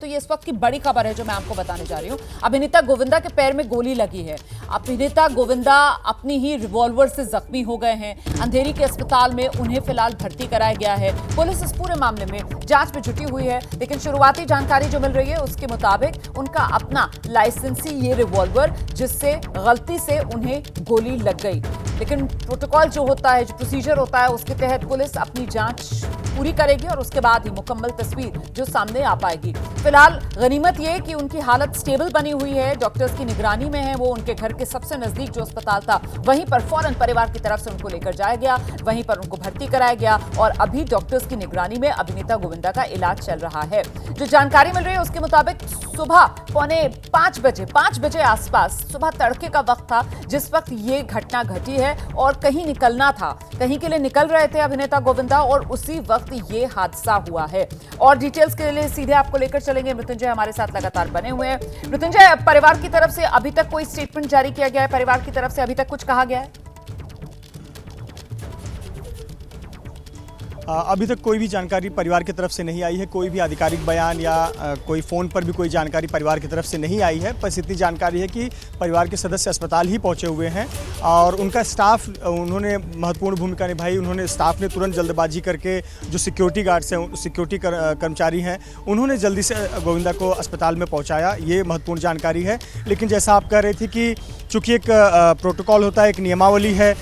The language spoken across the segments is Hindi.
तो ये इस वक्त की बड़ी खबर है जो मैं आपको बताने जा रही हूं। अभिनेता गोविंदा के पैर में गोली लगी है। अभिनेता गोविंदा अपनी ही रिवॉल्वर से जख्मी हो गए हैं। अंधेरी के अस्पताल में उन्हें फिलहाल भर्ती कराया गया है। पुलिस इस पूरे मामले में जांच में जुटी हुई है, लेकिन शुरुआती जानकारी जो मिल रही है उसके मुताबिक उनका अपना लाइसेंसी ये रिवॉल्वर जिससे गलती से उन्हें गोली लग गई। लेकिन प्रोटोकॉल जो होता है, जो प्रोसीजर होता है, उसके तहत पुलिस अपनी जांच पूरी करेगी और उसके बाद ही मुकम्मल तस्वीर जो सामने आ पाएगी। फिलहाल गनीमत यह कि उनकी हालत स्टेबल बनी हुई है, डॉक्टर्स की निगरानी में है। वो उनके घर के सबसे नजदीक जो अस्पताल था वहीं पर फौरन परिवार की तरफ से उनको लेकर जाया गया, वहीं पर उनको भर्ती कराया गया और अभी डॉक्टर्स की निगरानी में अभिनेता गोविंदा का इलाज चल रहा है। जो जानकारी मिल रही है उसके मुताबिक सुबह 5:45 बजे आसपास सुबह तड़के का वक्त था जिस वक्त ये घटना घटी है और कहीं निकलना था, कहीं के लिए निकल रहे थे अभिनेता गोविंदा और उसी वक्त ये हादसा हुआ है। और डिटेल्स के लिए सीधे आपको लेकर चलेंगे। मृत्युंजय हमारे साथ लगातार बने हुए हैं। मृत्युंजय, परिवार की तरफ से अभी तक कोई स्टेटमेंट जारी किया गया है? परिवार की तरफ से अभी तक कुछ कहा गया है? अभी तक कोई भी जानकारी परिवार की तरफ से नहीं आई है। कोई भी आधिकारिक बयान या कोई फ़ोन पर भी कोई जानकारी परिवार की तरफ से नहीं आई है। बस इतनी जानकारी है कि परिवार के सदस्य अस्पताल ही पहुंचे हुए हैं और उनका स्टाफ, उन्होंने महत्वपूर्ण भूमिका निभाई। उन्होंने स्टाफ ने तुरंत जल्दबाजी करके जो सिक्योरिटी गार्ड्स हैं, सिक्योरिटी कर्मचारी हैं, उन्होंने जल्दी से गोविंदा को अस्पताल में पहुँचाया। ये महत्वपूर्ण जानकारी है। लेकिन जैसा आप कह रहे थे कि चूँकि एक प्रोटोकॉल होता है, एक नियमावली है,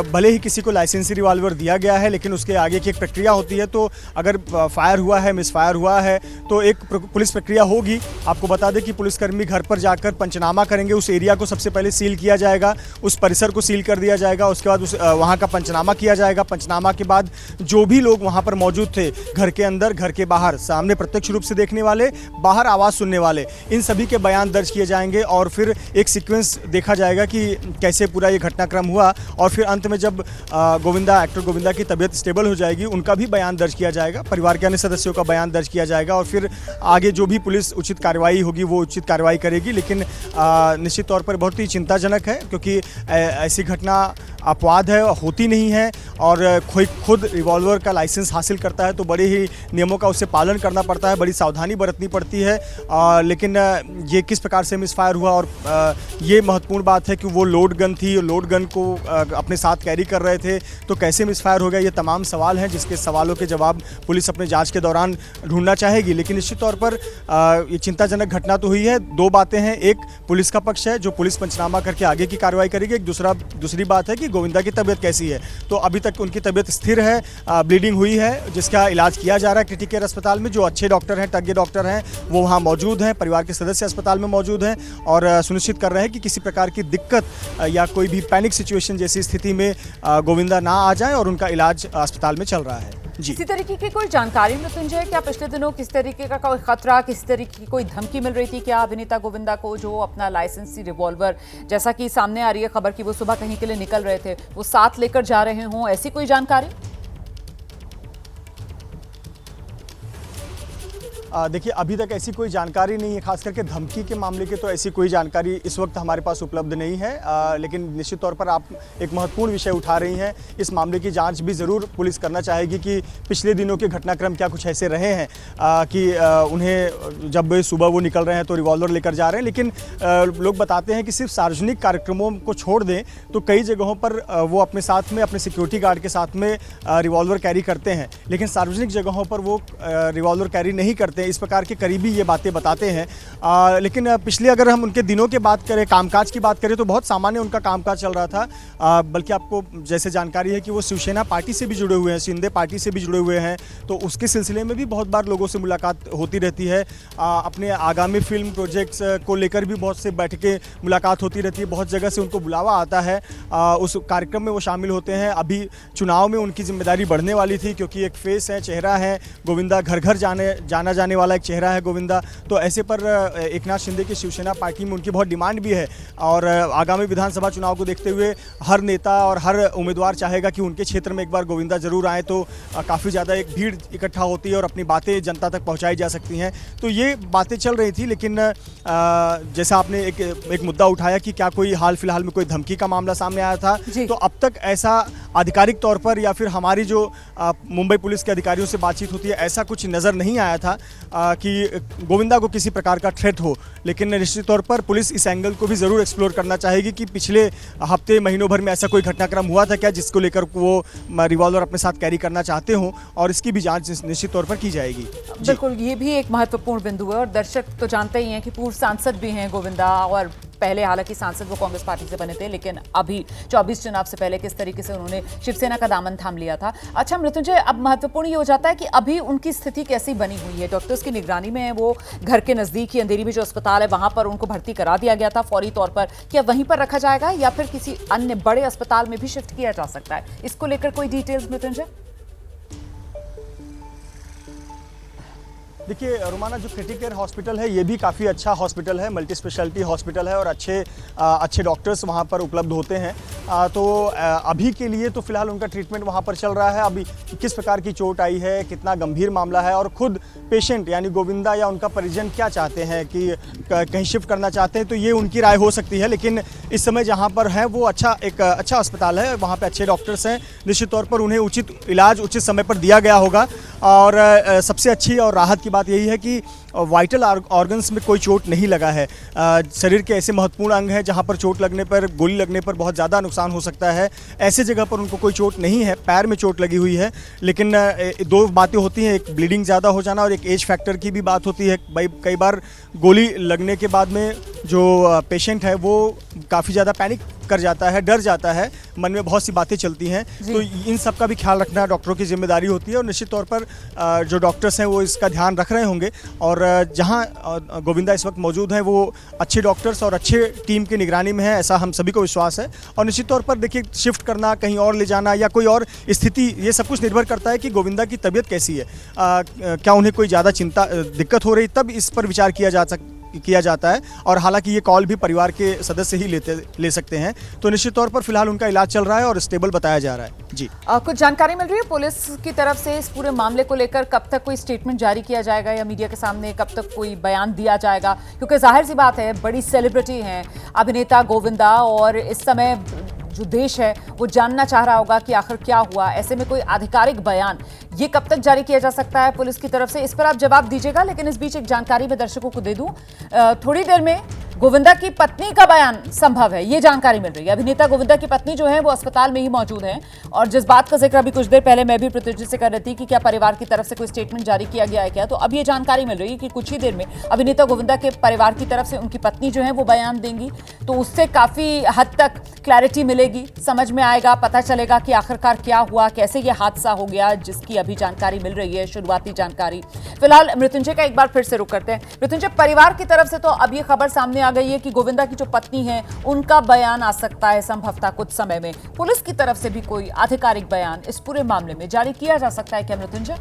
भले ही किसी को लाइसेंसी रिवॉल्वर दिया गया है लेकिन उसके आगे की एक प्रक्रिया होती है। तो अगर फायर हुआ है, मिसफायर हुआ है तो एक पुलिस प्रक्रिया होगी। आपको बता दें कि पुलिसकर्मी घर पर जाकर पंचनामा करेंगे। उस एरिया को सबसे पहले सील किया जाएगा, उस परिसर को सील कर दिया जाएगा। उसके बाद वहाँ का पंचनामा किया जाएगा। पंचनामा के बाद जो भी लोग वहाँ पर मौजूद थे, घर के अंदर, घर के बाहर, सामने प्रत्यक्ष रूप से देखने वाले, बाहर आवाज़ सुनने वाले, इन सभी के बयान दर्ज किए जाएंगे और फिर एक सीक्वेंस देखा जाएगा कि कैसे पूरा ये घटनाक्रम हुआ। और फिर अंत में जब एक्टर गोविंदा की तबीयत स्टेबल हो जाएगी, उनका भी बयान दर्ज किया जाएगा, परिवार के अन्य सदस्यों का बयान दर्ज किया जाएगा और फिर आगे जो भी पुलिस उचित कार्रवाई होगी वो उचित कार्रवाई करेगी। लेकिन निश्चित तौर पर बहुत ही चिंताजनक है क्योंकि ऐसी घटना अपवाद है, होती नहीं है और कोई खुद रिवॉल्वर का लाइसेंस हासिल करता है तो बड़े ही नियमों का उससे पालन करना पड़ता है, बड़ी सावधानी बरतनी पड़ती है। लेकिन ये किस प्रकार से मिसफायर हुआ और ये महत्वपूर्ण बात है कि वो लोड गन थी, लोड गन को अपने साथ कैरी कर रहे थे तो कैसे मिसफायर हो गया, ये तमाम सवाल हैं जिसके सवालों के जवाब पुलिस अपने जांच के दौरान ढूंढना चाहेगी। लेकिन निश्चित तौर पर ये चिंताजनक घटना तो हुई है। दो बातें हैं, एक पुलिस का पक्ष है जो पुलिस पंचनामा करके आगे की कार्रवाई करेगी, एक दूसरी बात है कि गोविंदा की तबीयत कैसी है। तो अभी तक उनकी तबीयत स्थिर है, ब्लीडिंग हुई है जिसका इलाज किया जा रहा है क्रिटिकल केयर अस्पताल में। जो अच्छे डॉक्टर हैं, तज्ञ डॉक्टर हैं, वो वहाँ मौजूद हैं, परिवार के सदस्य अस्पताल में मौजूद हैं और सुनिश्चित कर रहे हैं कि किसी प्रकार की दिक्कत या कोई भी पैनिक सिचुएशन जैसी स्थिति में गोविंदा ना आ जाए और उनका इलाज अस्पताल में चल रहा है। जी, इसी तरीके की कोई जानकारी मृत्युंजय, क्या पिछले दिनों किस तरीके का कोई खतरा, किस तरीके की कोई धमकी मिल रही थी क्या अभिनेता गोविंदा को, जो अपना लाइसेंसी रिवॉल्वर, जैसा कि सामने आ रही है खबर कि वो सुबह कहीं के लिए निकल रहे थे, वो साथ लेकर जा रहे हों, ऐसी कोई जानकारी? देखिए, अभी तक ऐसी कोई जानकारी नहीं है, खास करके धमकी के मामले की तो ऐसी कोई जानकारी इस वक्त हमारे पास उपलब्ध नहीं है। लेकिन निश्चित तौर पर आप एक महत्वपूर्ण विषय उठा रही हैं। इस मामले की जांच भी ज़रूर पुलिस करना चाहेगी कि पिछले दिनों के घटनाक्रम क्या कुछ ऐसे रहे हैं कि उन्हें जब सुबह वो निकल रहे हैं तो रिवॉल्वर लेकर जा रहे हैं। लेकिन लोग बताते हैं कि सिर्फ सार्वजनिक कार्यक्रमों को छोड़ दें तो कई जगहों पर वो अपने साथ में, अपने सिक्योरिटी गार्ड के साथ में रिवॉल्वर कैरी करते हैं, लेकिन सार्वजनिक जगहों पर वो रिवॉल्वर कैरी नहीं करते। इस प्रकार के करीबी ये बातें बताते हैं। लेकिन पिछले अगर हम उनके दिनों की बात करें, कामकाज की बात करें तो बहुत सामान्य उनका कामकाज चल रहा था। बल्कि आपको जैसे जानकारी है कि वो शिवसेना पार्टी से भी जुड़े हुए हैं, शिंदे पार्टी से भी जुड़े हुए हैं, तो उसके सिलसिले में भी बहुत बार लोगों से मुलाकात होती रहती है। अपने आगामी फिल्म प्रोजेक्ट्स को लेकर भी बहुत से बैठकें, मुलाकात होती रहती है, बहुत जगह से उनको बुलावा आता है, उस कार्यक्रम में वो शामिल होते हैं। अभी चुनाव में उनकी जिम्मेदारी बढ़ने वाली थी क्योंकि एक फेस है, चेहरा है गोविंदा, घर घर जाना जाने वाला एक चेहरा है गोविंदा। तो ऐसे पर एकनाथ शिंदे की शिवसेना पार्टी में उनकी बहुत डिमांड भी है और आगामी विधानसभा चुनाव को देखते हुए हर नेता और हर उम्मीदवार चाहेगा कि उनके क्षेत्र में एक बार गोविंदा जरूर आए तो काफ़ी ज़्यादा एक भीड़ इकट्ठा होती है और अपनी बातें जनता तक पहुंचाई जा सकती हैं। तो ये बातें चल रही थी। लेकिन जैसा आपने एक मुद्दा उठाया कि क्या कोई हाल फिलहाल में कोई धमकी का मामला सामने आया था, तो अब तक ऐसा आधिकारिक तौर पर या फिर हमारी जो मुंबई पुलिस के अधिकारियों से बातचीत होती है, ऐसा कुछ नज़र नहीं आया था। कि गोविंदा को किसी प्रकार का थ्रेट हो। लेकिन निश्चित तौर पर पुलिस इस एंगल को भी ज़रूर एक्सप्लोर करना चाहेगी कि पिछले हफ्ते महीनों भर में ऐसा कोई घटनाक्रम हुआ था क्या जिसको लेकर वो रिवॉल्वर अपने साथ कैरी करना चाहते हों, और इसकी भी जांच निश्चित तौर पर की जाएगी। बिल्कुल, ये भी एक महत्वपूर्ण बिंदु है और दर्शक तो जानते ही हैं कि पूर्व सांसद भी हैं गोविंदा, और पहले हालांकि सांसद वो कांग्रेस पार्टी से बने थे, लेकिन अभी 24 चुनाव से पहले किस तरीके से उन्होंने शिवसेना का दामन थाम लिया था। अच्छा मृत्युंजय, अब महत्वपूर्ण ये हो जाता है कि अभी उनकी स्थिति कैसी बनी हुई है? डॉक्टर्स की निगरानी में है, वो घर के नजदीक ही अंधेरी में जो अस्पताल है वहां पर उनको भर्ती करा दिया गया था फौरी तौर पर। क्या वहीं पर रखा जाएगा या फिर किसी अन्य बड़े अस्पताल में भी शिफ्ट किया जा सकता है? इसको लेकर कोई डिटेल्स मृत्युंजय? देखिए रोमाना, जो क्रिटिकेयर हॉस्पिटल है ये भी काफ़ी अच्छा हॉस्पिटल है, मल्टी स्पेशलिटी हॉस्पिटल है और अच्छे डॉक्टर्स वहाँ पर उपलब्ध होते हैं। तो अभी के लिए तो फिलहाल उनका ट्रीटमेंट वहाँ पर चल रहा है। अभी किस प्रकार की चोट आई है, कितना गंभीर मामला है, और खुद पेशेंट यानी गोविंदा या उनका परिजन क्या चाहते हैं कि कहीं शिफ्ट करना चाहते हैं, तो ये उनकी राय हो सकती है। लेकिन इस समय जहाँ पर है वो एक अच्छा अस्पताल है, वहाँ पर अच्छे डॉक्टर्स हैं। निश्चित तौर पर उन्हें उचित इलाज उचित समय पर दिया गया होगा। और सबसे अच्छी और राहत की बात यही है कि वाइटल ऑर्गन्स में कोई चोट नहीं लगा है। शरीर के ऐसे महत्वपूर्ण अंग हैं जहां पर चोट लगने पर, गोली लगने पर बहुत ज़्यादा नुकसान हो सकता है, ऐसे जगह पर उनको कोई चोट नहीं है। पैर में चोट लगी हुई है, लेकिन दो बातें होती हैं, एक ब्लीडिंग ज़्यादा हो जाना और एक एज फैक्टर की भी बात होती है। भाई कई बार गोली लगने के बाद में जो पेशेंट है वो काफ़ी ज़्यादा पैनिक कर जाता है, डर जाता है, मन में बहुत सी बातें चलती हैं। तो इन सब का भी ख्याल रखना डॉक्टरों की जिम्मेदारी होती है और निश्चित तौर पर जो डॉक्टर्स हैं वो इसका ध्यान रख रहे होंगे। और जहां गोविंदा इस वक्त मौजूद हैं वो अच्छे डॉक्टर्स और अच्छे टीम की निगरानी में है, ऐसा हम सभी को विश्वास है। और निश्चित तौर पर देखिए, शिफ्ट करना, कहीं और ले जाना या कोई और स्थिति, ये सब कुछ निर्भर करता है कि गोविंदा की तबीयत कैसी है। क्या उन्हें कोई ज़्यादा दिक्कत हो रही, तब इस पर विचार किया जाता है। और हालांकि ये कॉल भी परिवार के सदस्य ही ले सकते हैं। तो निश्चित तौर पर फिलहाल उनका इलाज चल रहा है और स्टेबल बताया जा रहा है। जी, कुछ जानकारी मिल रही है पुलिस की तरफ से इस पूरे मामले को लेकर? कब तक कोई स्टेटमेंट जारी किया जाएगा या मीडिया के सामने कब तक कोई बयान दिया जाएगा? क्योंकि जाहिर सी बात है, बड़ी सेलिब्रिटी हैं अभिनेता गोविंदा, और इस समय जो देश है वो जानना चाह रहा होगा कि आखिर क्या हुआ। ऐसे में कोई आधिकारिक बयान ये कब तक जारी किया जा सकता है पुलिस की तरफ से? इस पर आप जवाब दीजिएगा, लेकिन इस बीच एक जानकारी मैं दर्शकों को दे दूं। थोड़ी देर में गोविंदा की पत्नी का बयान संभव है, ये जानकारी मिल रही है। अभिनेता गोविंदा की पत्नी जो है वो अस्पताल में ही मौजूद है, और जिस बात का जिक्र अभी कुछ देर पहले मैं भी प्रतिनिधि से कर रही थी कि क्या परिवार की तरफ से कोई स्टेटमेंट जारी किया गया है क्या, तो अब ये जानकारी मिल रही है कि कुछ ही देर में अभिनेता गोविंदा के परिवार की तरफ से उनकी पत्नी जो है वो बयान देंगी। तो उससे काफी हद तक क्लैरिटी मिलेगी, समझ में आएगा, पता चलेगा कि आखिरकार क्या हुआ, कैसे ये हादसा हो गया, जिसकी अभी जानकारी मिल रही है, शुरुआती जानकारी। फिलहाल मृत्युंजय का एक बार फिर से रुख करते हैं। मृत्युंजय, परिवार की तरफ से तो अब ये खबर सामने आ गई है कि गोविंदा की जो पत्नी है उनका बयान आ सकता है संभवतः कुछ समय में। पुलिस की तरफ से भी कोई आधिकारिक बयान इस पूरे मामले में जारी किया जा सकता है क्या मृत्युंजय?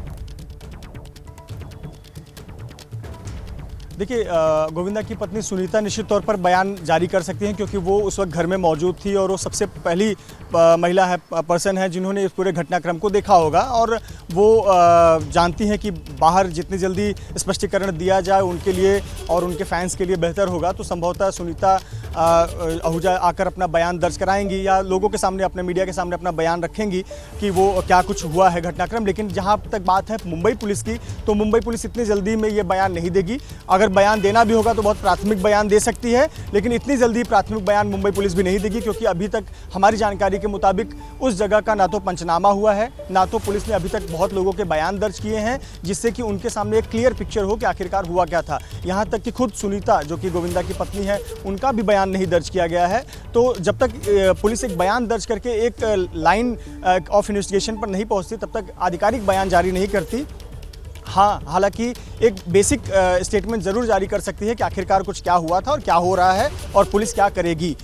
देखिए, गोविंदा की पत्नी सुनीता निश्चित तौर पर बयान जारी कर सकती हैं, क्योंकि वो उस वक्त घर में मौजूद थी और वो सबसे पहली महिला है, पर्सन है जिन्होंने इस पूरे घटनाक्रम को देखा होगा। और वो जानती हैं कि बाहर जितनी जल्दी स्पष्टीकरण दिया जाए उनके लिए और उनके फैंस के लिए बेहतर होगा। तो संभवतः सुनीता आहूजा आकर अपना बयान दर्ज कराएंगी या लोगों के सामने, अपने मीडिया के सामने अपना बयान रखेंगी कि वो क्या कुछ हुआ है घटनाक्रम। लेकिन जहाँ तक बात है मुंबई पुलिस की, तो मुंबई पुलिस इतनी जल्दी में ये बयान नहीं देगी। अगर बयान देना भी होगा तो बहुत प्राथमिक बयान दे सकती है, लेकिन इतनी जल्दी प्राथमिक बयान मुंबई पुलिस भी नहीं देगी, क्योंकि अभी तक हमारी जानकारी के मुताबिक उस जगह का ना तो पंचनामा हुआ है, ना तो पुलिस ने अभी तक बहुत लोगों के बयान दर्ज किए हैं जिससे कि उनके सामने एक क्लियर पिक्चर हो कि आखिरकार हुआ क्या था। यहाँ तक कि खुद सुनीता, जो कि गोविंदा की पत्नी है, उनका भी बयान नहीं दर्ज किया गया है। तो जब तक पुलिस एक बयान दर्ज करके एक लाइन ऑफ इन्वेस्टिगेशन पर नहीं पहुँचती, तब तक आधिकारिक बयान जारी नहीं करती। हाँ, हालांकि एक बेसिक स्टेटमेंट ज़रूर जारी कर सकती है कि आखिरकार कुछ क्या हुआ था और क्या हो रहा है और पुलिस क्या करेगी।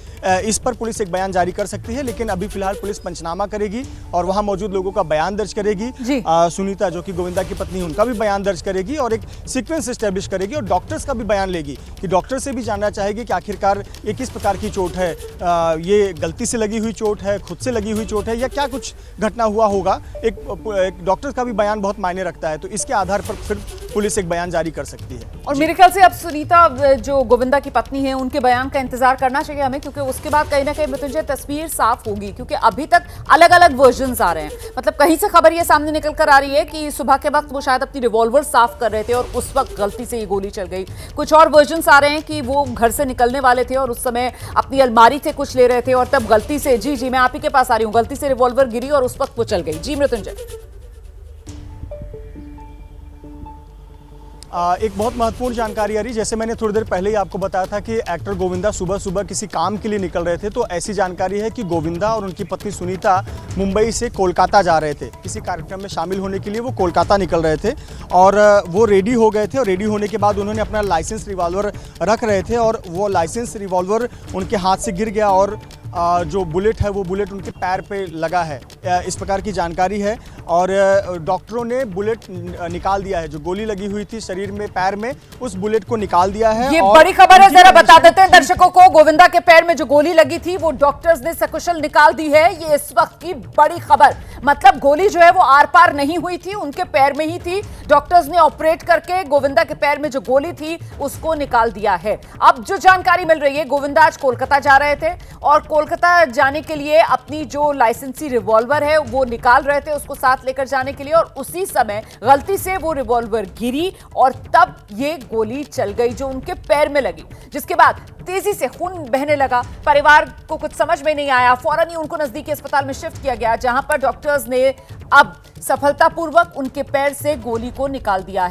इस पर पुलिस एक बयान जारी कर सकती है, लेकिन अभी फिलहाल पुलिस पंचनामा करेगी और वहां मौजूद लोगों का बयान दर्ज करेगी। सुनीता, जो कि गोविंदा की पत्नी, उनका भी बयान दर्ज करेगी और एक सीक्वेंस एस्टेब्लिश करेगी और डॉक्टर्स का भी बयान लेगी कि डॉक्टर से भी जानना चाहेगी कि आखिरकार ये किस प्रकार की चोट है, ये गलती से लगी हुई चोट है, खुद से लगी हुई चोट है, या क्या कुछ घटना हुआ होगा। एक डॉक्टर का भी बयान बहुत मायने रखता है। तो इसके आधार आधार पर फिर पुलिस एक बयान जारी कर सकती है। और मेरे ख्याल से अब सुनीता जो गोविंदा की पत्नी है उनके बयान का इंतजार करना चाहिए हमें, क्योंकि उसके बाद कहीं ना कहीं मृत्युंजय तस्वीर साफ होगी, क्योंकि अभी तक अलग अलग वर्जन्स आ रहे हैं। मतलब कहीं से खबर ये सामने निकल कर आ रही है कि सुबह के वक्त वो शायद अपनी रिवॉल्वर साफ कर रहे थे और उस वक्त गलती से ये गोली चल गई। कुछ और वर्जन्स आ रहे हैं कि वो घर से निकलने वाले थे और उस समय अपनी अलमारी से कुछ ले रहे थे और तब गलती से, जी मैं आप ही के पास आ रही हूँ, गलती से रिवॉल्वर गिरी और उस वक्त वो चल गई। जी मृत्युंजय। एक बहुत महत्वपूर्ण जानकारी आ रही, जैसे मैंने थोड़ी देर पहले ही आपको बताया था कि एक्टर गोविंदा सुबह सुबह किसी काम के लिए निकल रहे थे, तो ऐसी जानकारी है कि गोविंदा और उनकी पत्नी सुनीता मुंबई से कोलकाता जा रहे थे। किसी कार्यक्रम में शामिल होने के लिए वो कोलकाता निकल रहे थे और वो रेडी हो गए थे और रेडी होने के बाद उन्होंने अपना लाइसेंस रिवॉल्वर रख रहे थे और वो लाइसेंस रिवॉल्वर उनके हाथ से गिर गया और जो बुलेट है वो बुलेट उनके पैर पे लगा है, इस प्रकार की जानकारी है। और डॉक्टरों ने बुलेट निकाल दिया है, जो गोली लगी हुई थी शरीर में, पैर में, उस बुलेट को निकाल दिया है। ये बड़ी खबर है, जरा बता देते हैं दर्शकों को। गोविंदा के पैर में जो गोली लगी थी वो डॉक्टर्स ने सकुशल निकाल दी है, ये इस वक्त की बड़ी खबर। मतलब गोली जो है वो आर पार नहीं हुई थी, उनके पैर में ही थी। डॉक्टर्स ने ऑपरेट करके गोविंदा के पैर में जो गोली थी उसको निकाल दिया है। अब जो जानकारी मिल रही है, गोविंदा आज कोलकाता जा रहे थे और कोलकाता जाने के लिए अपनी जो लाइसेंसी रिवॉल्वर है वो निकाल रहे थे उसको साथ लेकर जाने के लिए, और उसी समय गलती से वो रिवॉल्वर गिरी और तब ये गोली चल गई जो उनके पैर में लगी, जिसके बाद तेजी से खून बहने लगा। परिवार को कुछ समझ में नहीं आया, फौरन ही उनको नजदीकी अस्पताल में शिफ्ट किया गया, जहां पर डॉक्टर्स ने अब सफलतापूर्वक उनके पैर से गोली को निकाल दिया है।